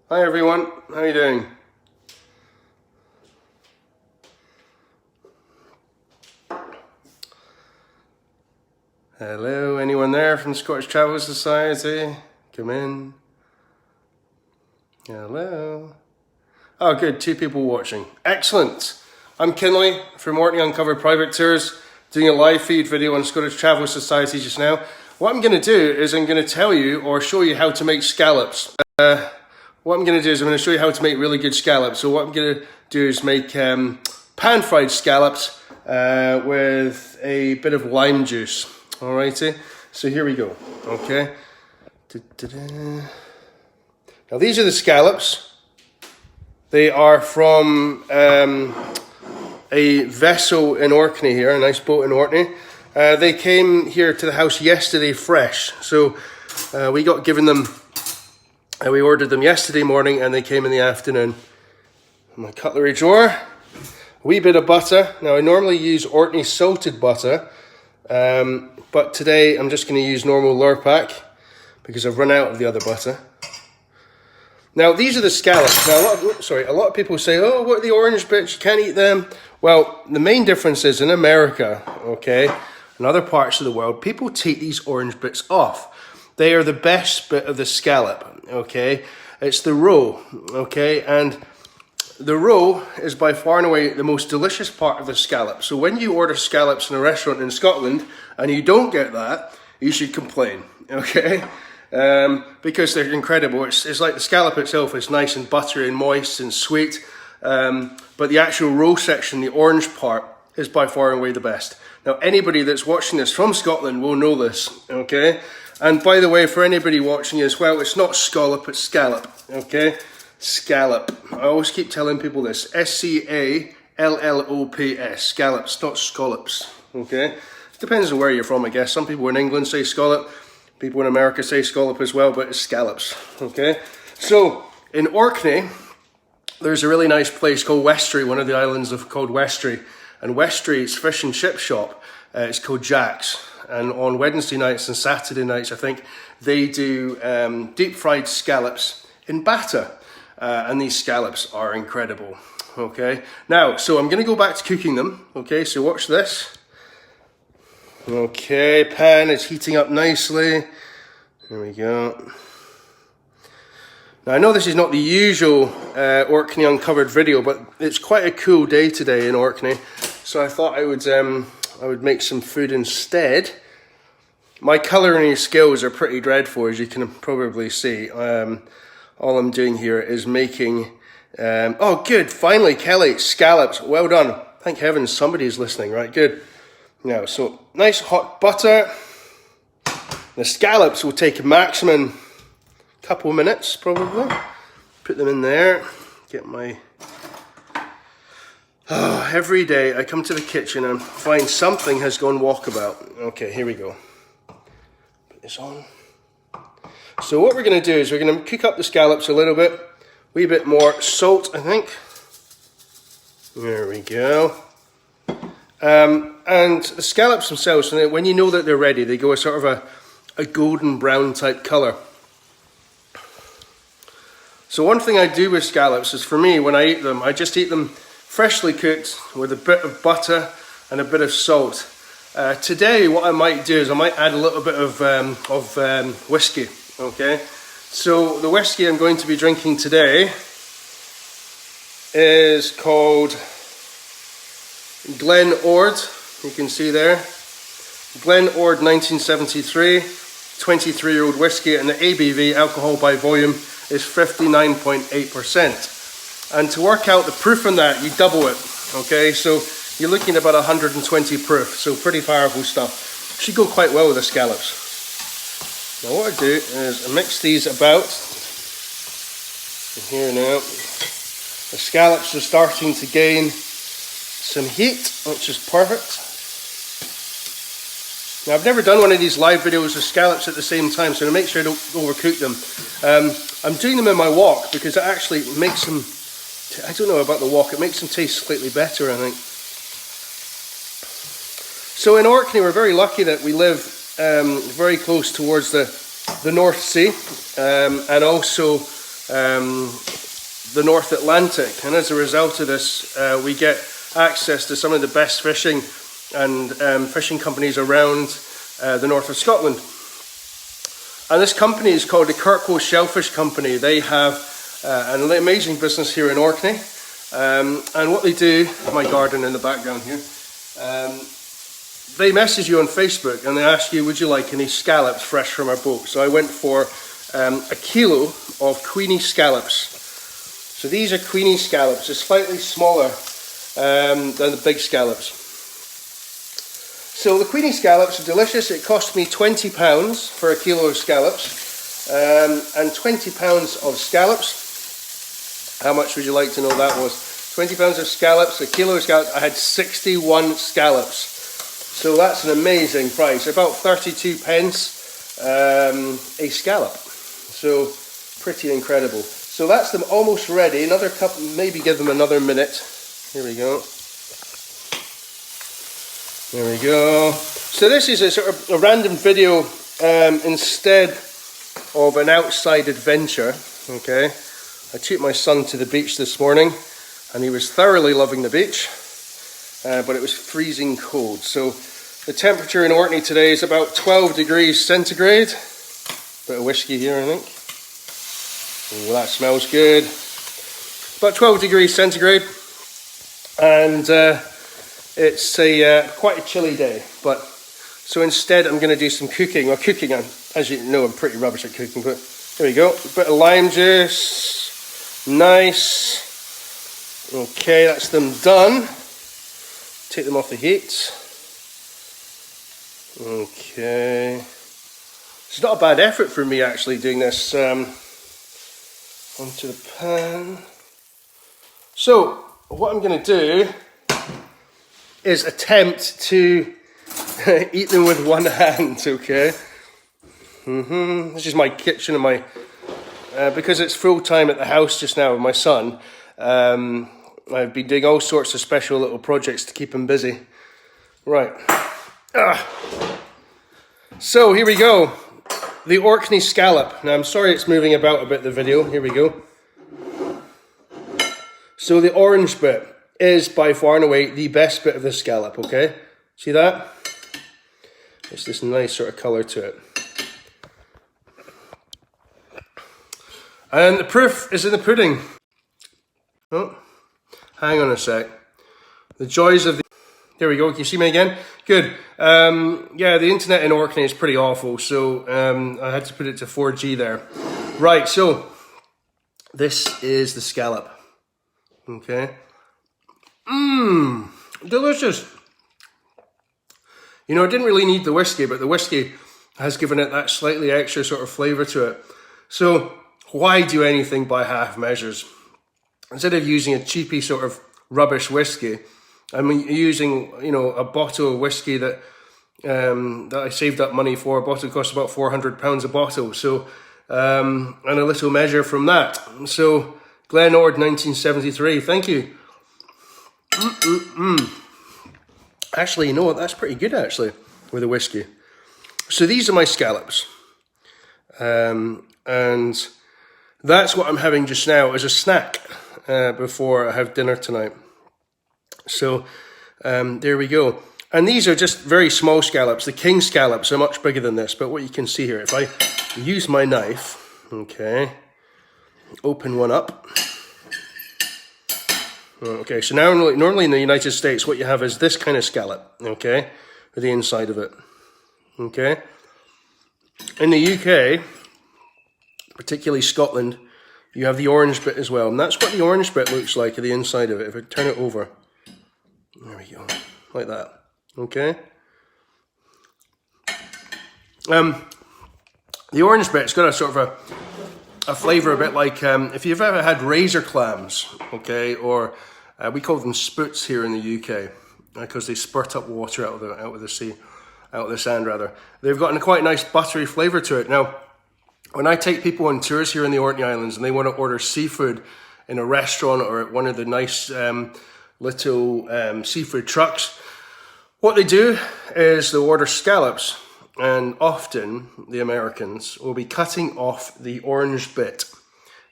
Hi everyone, how are you doing? Hello, anyone there from the Scottish Travel Society? Come in. Hello. Oh good, 2 people watching. Excellent. I'm Kinley from Orkney Uncovered Private Tours, doing a live feed video on Scottish Travel Society just now. What I'm going to do is I'm going to tell you or show you how to make scallops. What I'm going to do is I'm going to show you how to make really good scallops. So what I'm going to do is make pan-fried scallops with a bit of lime juice. Alrighty, so here we go. Okay. Now these are the scallops. They are from a vessel in Orkney here, a nice boat in Orkney. They came here to the house yesterday fresh. So we got given them. We ordered them yesterday morning and they came in the afternoon. My cutlery drawer, a wee bit of butter. Now I normally use Orkney salted butter, but today I'm just going to use normal Lurpak because I've run out of the other butter. Now these are the scallops. Now a lot of people say, oh, what are the orange bits? You can't eat them. Well, the main difference is in America, okay, and other parts of the world, people take these orange bits off. They are the best bit of the scallop, okay? It's the roe, okay? And the roe is by far and away the most delicious part of the scallop. So when you order scallops in a restaurant in Scotland and you don't get that, you should complain, okay? Because they're incredible. It's like the scallop itself is nice and buttery and moist and sweet. But the actual roe section, the orange part, is by far and away the best. Now anybody that's watching this from Scotland will know this, okay? And by the way, for anybody watching as well, it's not scallop, it's scallop, okay? Scallop. I always keep telling people this. S-C-A-L-L-O-P-S. Scallops, not scallops, okay? It depends on where you're from, I guess. Some people in England say scallop. People in America say scallop as well, but it's scallops, okay? So, in Orkney, there's a really nice place called Westray, one of the islands called Westray. And Westray's fish and chip shop, it's called Jack's. And on Wednesday nights and Saturday nights, I think, they do deep fried scallops in batter. And these scallops are incredible, okay? Now, so I'm going to go back to cooking them, okay? So watch this. Okay, pan is heating up nicely. There we go. Now, I know this is not the usual Orkney Uncovered video, but it's quite a cool day today in Orkney. So I thought I would make some food instead. My culinary skills are pretty dreadful, as you can probably see. All I'm doing here is making... oh, good. Finally, Kelly, scallops. Well done. Thank heavens somebody's listening. Right, good. Now, so nice hot butter. The scallops will take a maximum couple minutes, probably. Put them in there. Get my... Oh, every day I come to the kitchen and find something has gone walkabout. Okay, here we go. Put this on. So what we're going to do is we're going to cook up the scallops a little bit. A wee bit more salt, I think. There we go. And the scallops themselves, when you know that they're ready, they go a sort of a golden brown type colour. So one thing I do with scallops is, for me, when I eat them, I just eat them freshly cooked with a bit of butter and a bit of salt. Today, what I might do is I might add a little bit of whiskey. Okay, so the whiskey I'm going to be drinking today is called Glen Ord. You can see there, Glen Ord 1973, 23-year-old whiskey, and the ABV, alcohol by volume, is 59.8%. And to work out the proof on that, you double it, okay? So you're looking at about 120 proof, so pretty powerful stuff. Should go quite well with the scallops. Now what I do is I mix these about. And here now, the scallops are starting to gain some heat, which is perfect. Now I've never done one of these live videos with scallops at the same time, so to make sure I don't overcook them. I'm doing them in my wok because it actually makes them, I don't know about the wok, it makes them taste slightly better, I think. So in Orkney, we're very lucky that we live very close towards the North Sea, and also the North Atlantic, and as a result of this, we get access to some of the best fishing and fishing companies around the north of Scotland. And this company is called the Kirkwall Shellfish Company. They have an amazing business here in Orkney, and what they do, my garden in the background here, they message you on Facebook and they ask you, would you like any scallops fresh from our boat? So I went for a kilo of Queenie scallops. So these are Queenie scallops. They're slightly smaller than the big scallops. So the Queenie scallops are delicious. It cost me £20 for a kilo of scallops, and £20 of scallops. How much would you like to know that was? £20 of scallops, a kilo of scallops. I had 61 scallops. So that's an amazing price, about 32 pence a scallop. So pretty incredible. So that's them almost ready. Another couple, maybe give them another minute. Here we go. There we go. So this is a sort of a random video instead of an outside adventure. Okay, I took my son to the beach this morning and he was thoroughly loving the beach, but it was freezing cold. So the temperature in Orkney today is about 12 degrees centigrade. Bit of whiskey here, I think. Oh, that smells good. About 12 degrees centigrade, and it's quite a chilly day. But so instead, I'm going to do some cooking. Well, cooking, as you know, I'm pretty rubbish at cooking. But here we go. A bit of lime juice, nice. Okay, that's them done. Take them off the heat. Okay, it's not a bad effort for me actually doing this. Onto the pan. So what I'm going to do is attempt to eat them with one hand. Okay. This is my kitchen and my because it's full time at the house just now with my son. I've been doing all sorts of special little projects to keep him busy. Right. So here we go, the Orkney scallop. Now I'm sorry it's moving about a bit, the video. Here we go. So the orange bit is by far and away the best bit of the scallop, okay? See that? It's this nice sort of colour to it. And the proof is in the pudding. Oh, hang on a sec. The joys of the... There we go, can you see me again? Good. Yeah, the internet in Orkney is pretty awful, so I had to put it to 4G there. Right, so this is the scallop. Okay. Delicious. You know, I didn't really need the whiskey, but the whiskey has given it that slightly extra sort of flavour to it. So why do anything by half measures? Instead of using a cheapy sort of rubbish whiskey, I'm using, you know, a bottle of whiskey that I saved up money for. A bottle costs about £400 a bottle. So, and a little measure from that. So, Glenord 1973. Thank you. Actually, you know what? That's pretty good, actually, with a whiskey. So these are my scallops. And that's what I'm having just now as a snack before I have dinner tonight. So there we go. And these are just very small scallops. The king scallops are much bigger than this, but what you can see here, if I use my knife, okay, open one up. Okay, so now normally in the United States, what you have is this kind of scallop, okay, with the inside of it, okay. In the UK, particularly Scotland, you have the orange bit as well, and that's what the orange bit looks like at the inside of it. If I turn it over, there we go, like that, okay. The orange bit's got a sort of a flavour a bit like if you've ever had razor clams, okay, or we call them spoots here in the UK because they spurt up water out of the sea, out of the sand rather. They've got a quite nice buttery flavour to it. Now, when I take people on tours here in the Orkney Islands and they want to order seafood in a restaurant or at one of the nice little seafood trucks, what they do is they'll order scallops, and often the Americans will be cutting off the orange bit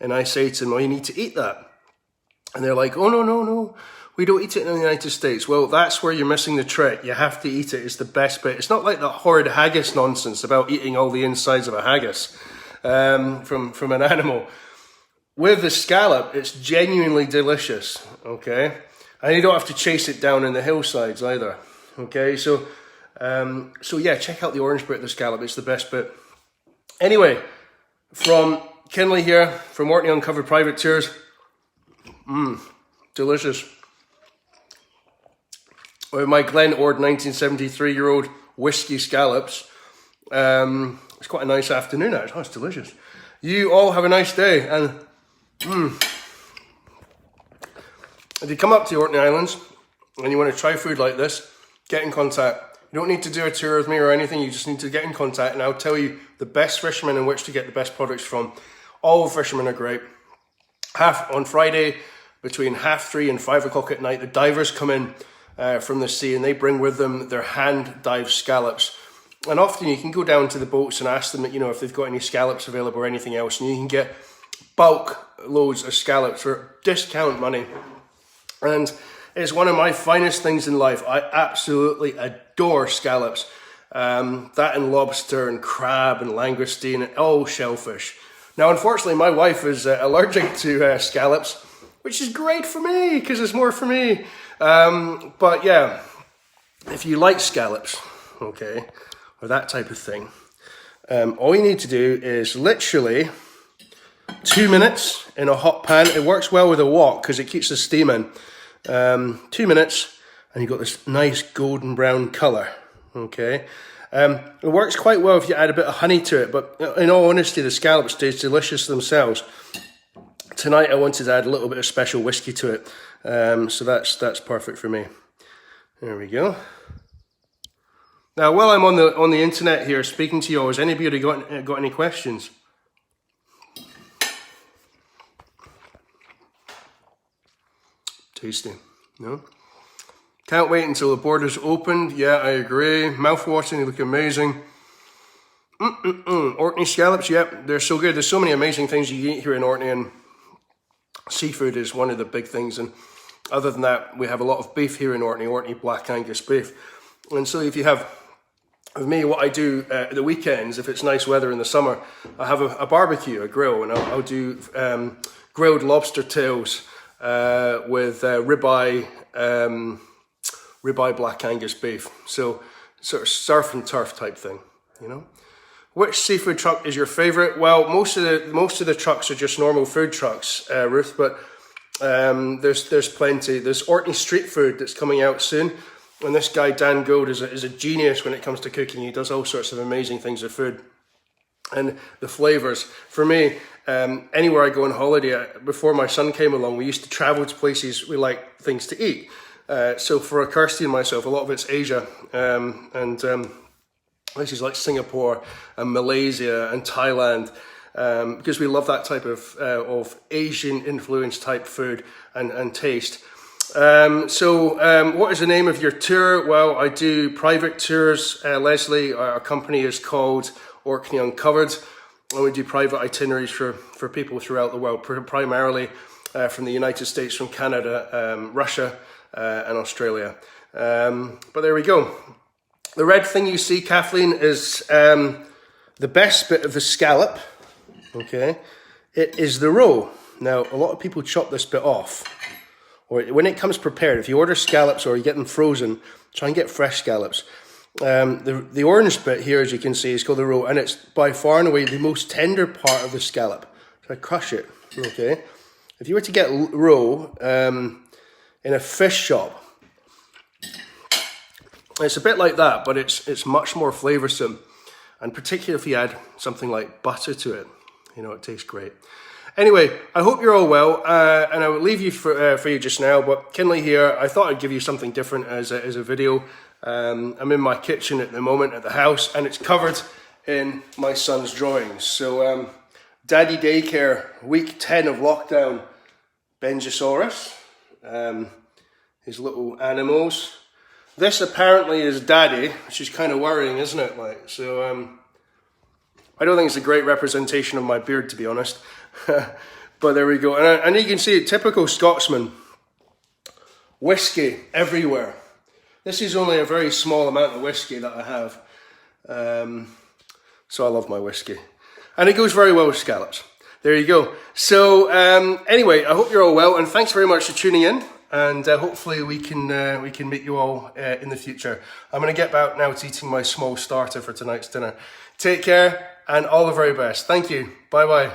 And I say to them, oh, you need to eat that. And they're like, oh, no, we don't eat it in the United States. Well, that's where you're missing the trick. You have to eat it. It's the best bit. It's not like that horrid haggis nonsense about eating all the insides of a haggis from an animal. With the scallop, it's genuinely delicious, okay? And you don't have to chase it down in the hillsides either, okay? So yeah, check out the orange bit of the scallop. It's the best bit. Anyway, from Kinley here, from Orkney Uncovered Private Tours. Delicious. With my Glen Ord 1973-year-old whiskey scallops. It's quite a nice afternoon, actually. Oh, it's delicious. You all have a nice day. And if you come up to the Orkney Islands and you want to try food like this, get in contact. You don't need to do a tour with me or anything. You just need to get in contact and I'll tell you the best fishermen in which to get the best products from. All fishermen are great. On Friday, between 3:30 and 5 o'clock at night, the divers come in from the sea and they bring with them their hand-dived scallops. And often you can go down to the boats and ask them, if they've got any scallops available or anything else, and you can get bulk loads of scallops for discount money. And it's one of my finest things in life. I absolutely adore scallops. That and lobster and crab and langoustine and all shellfish. Now, unfortunately, my wife is allergic to scallops, which is great for me because it's more for me. But yeah, if you like scallops, okay, or that type of thing, all you need to do is literally 2 minutes in a hot pan. It works well with a wok because it keeps the steam in. 2 minutes and you've got this nice golden brown colour, okay? It works quite well if you add a bit of honey to it, but in all honesty, the scallops taste delicious themselves. Tonight I wanted to add a little bit of special whiskey to it, so that's perfect for me. There we go. Now, while I'm on the internet here speaking to you all, has anybody got any questions? Tasty, no? Can't wait until the borders opened. Yeah, I agree. Mouth-watering, they look amazing. Orkney scallops, yep, they're so good. There's so many amazing things you can eat here in Orkney, and seafood is one of the big things. And other than that, we have a lot of beef here in Orkney Black Angus beef. And so if you have, with me, what I do at the weekends, if it's nice weather in the summer, I have a barbecue, a grill, and I'll do grilled lobster tails with ribeye Black Angus beef. So sort of surf and turf type thing, Which seafood truck is your favourite? Well, most of the trucks are just normal food trucks, Ruth, but there's plenty. There's Orkney street food that's coming out soon. And this guy, Dan Gold, is a genius when it comes to cooking. He does all sorts of amazing things with food. And the flavours, for me, anywhere I go on holiday, before my son came along, we used to travel to places we like things to eat. So for Kirsty and myself, a lot of it's Asia, and places like Singapore and Malaysia and Thailand, because we love that type of Asian influence type food and taste. What is the name of your tour? Well, I do private tours. Leslie, our company is called Orkney Uncovered, and we do private itineraries for people throughout the world, primarily from the United States, from Canada, Russia, and Australia. But there we go. The red thing you see, Kathleen, is the best bit of the scallop, okay? It is the roe. Now, a lot of people chop this bit off. Or when it comes prepared, if you order scallops or you get them frozen, try and get fresh scallops. The orange bit here, as you can see, is called the roe, and it's by far and away the most tender part of the scallop. So I crush it, okay? If you were to get roe in a fish shop, it's a bit like that, but it's much more flavoursome, and particularly if you add something like butter to it, it tastes great. Anyway, I hope you're all well, and I will leave you for you just now, but Kinley here, I thought I'd give you something different as a video. I'm in my kitchen at the moment at the house, and it's covered in my son's drawings. So, Daddy Daycare, week 10 of lockdown, Benjosaurus, his little animals. This apparently is Daddy, which is kind of worrying, isn't it? I don't think it's a great representation of my beard, to be honest. But there we go. And you can see, typical Scotsman, whiskey everywhere. This is only a very small amount of whiskey that I have. So I love my whiskey. And it goes very well with scallops. There you go. So anyway, I hope you're all well, and thanks very much for tuning in. And hopefully we can meet you all in the future. I'm going to get back now to eating my small starter for tonight's dinner. Take care, and all the very best. Thank you. Bye-bye.